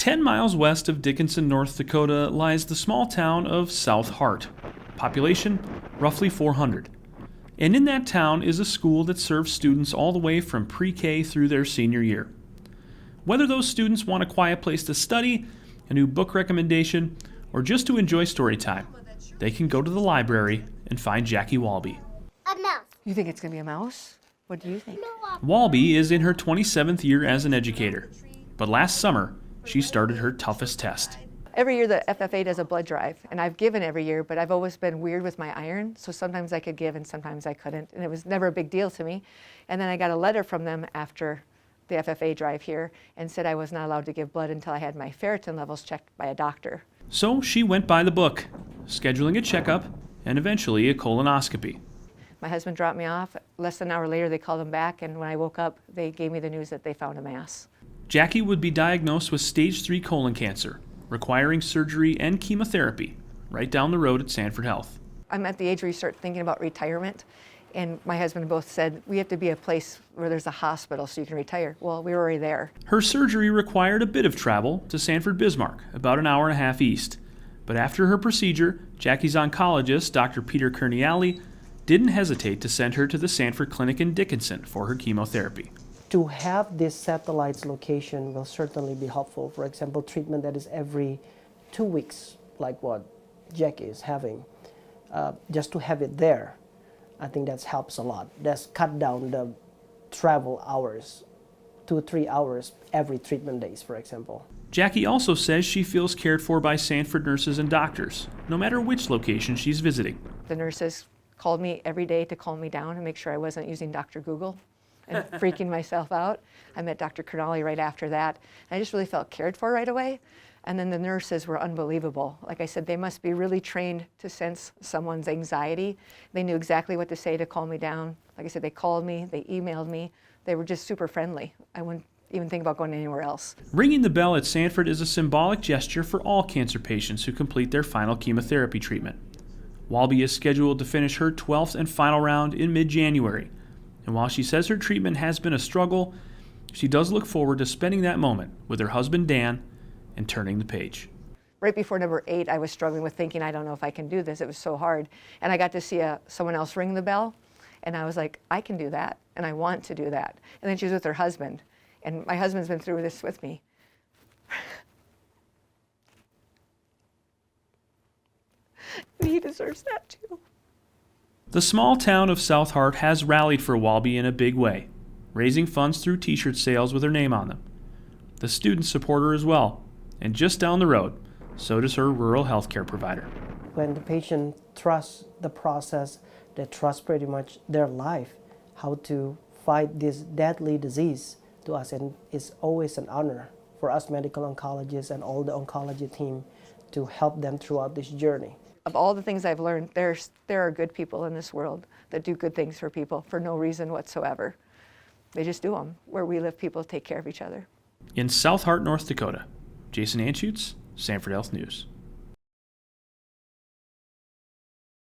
10 miles west of Dickinson, North Dakota, lies the small town of South Hart. Population, roughly 400. And in that town is a school that serves students all the way from pre-K through their senior year. Whether those students want a quiet place to study, a new book recommendation, or just to enjoy story time, they can go to the library and find Jackie Walby. A mouse. You think it's going to be a mouse? What do you think? Walby is in her 27th year as an educator, but last summer she started her toughest test. Every year the FFA does a blood drive, and I've given every year, but I've always been weird with my iron, so sometimes I could give and sometimes I couldn't, and it was never a big deal to me. And then I got a letter from them after the FFA drive here and said I was not allowed to give blood until I had my ferritin levels checked by a doctor. So she went by the book, scheduling a checkup and eventually a colonoscopy. My husband dropped me off. Less than an hour later, they called him back, and when I woke up, they gave me the news that they found a mass. Jackie would be diagnosed with stage 3 colon cancer, requiring surgery and chemotherapy, right down the road at Sanford Health. I'm at the age where you start thinking about retirement, and my husband both said, we have to be a place where there's a hospital so you can retire. Well, we were already there. Her surgery required a bit of travel to Sanford, Bismarck, about an hour and a half east. But after her procedure, Jackie's oncologist, Dr. Peter Kerniali, didn't hesitate to send her to the Sanford Clinic in Dickinson for her chemotherapy. To have this satellite location will certainly be helpful. For example, treatment that is every 2 weeks, like what Jackie is having, just to have it there, I think that helps a lot. That's cut down the travel hours, 2 or 3 hours every treatment days, for example. Jackie also says she feels cared for by Sanford nurses and doctors, no matter which location she's visiting. The nurses called me every day to calm me down and make sure I wasn't using Dr. Google and freaking myself out. I met Dr. Kerniali right after that. And I just really felt cared for right away. And then the nurses were unbelievable. Like I said, they must be really trained to sense someone's anxiety. They knew exactly what to say to calm me down. Like I said, they called me, they emailed me. They were just super friendly. I wouldn't even think about going anywhere else. Ringing the bell at Sanford is a symbolic gesture for all cancer patients who complete their final chemotherapy treatment. Walby is scheduled to finish her 12th and final round in mid-January. And while she says her treatment has been a struggle, she does look forward to spending that moment with her husband Dan and turning the page. Right before number 8, I was struggling with thinking, I don't know if I can do this. It was so hard. And I got to see someone else ring the bell, and I was like, I can do that, and I want to do that. And then she was with her husband, and my husband's been through this with me. He deserves that too. The small town of South Hart has rallied for Walby in a big way, raising funds through t-shirt sales with her name on them. The students support her as well, and just down the road, so does her rural healthcare provider. When the patient trusts the process, they trust pretty much their life, how to fight this deadly disease to us, and it's always an honor for us medical oncologists and all the oncology team to help them throughout this journey. Of all the things I've learned, there are good people in this world that do good things for people for no reason whatsoever. They just do them. Where we live, people take care of each other. In South Hart, North Dakota, Jason Anschutz, Sanford Health News.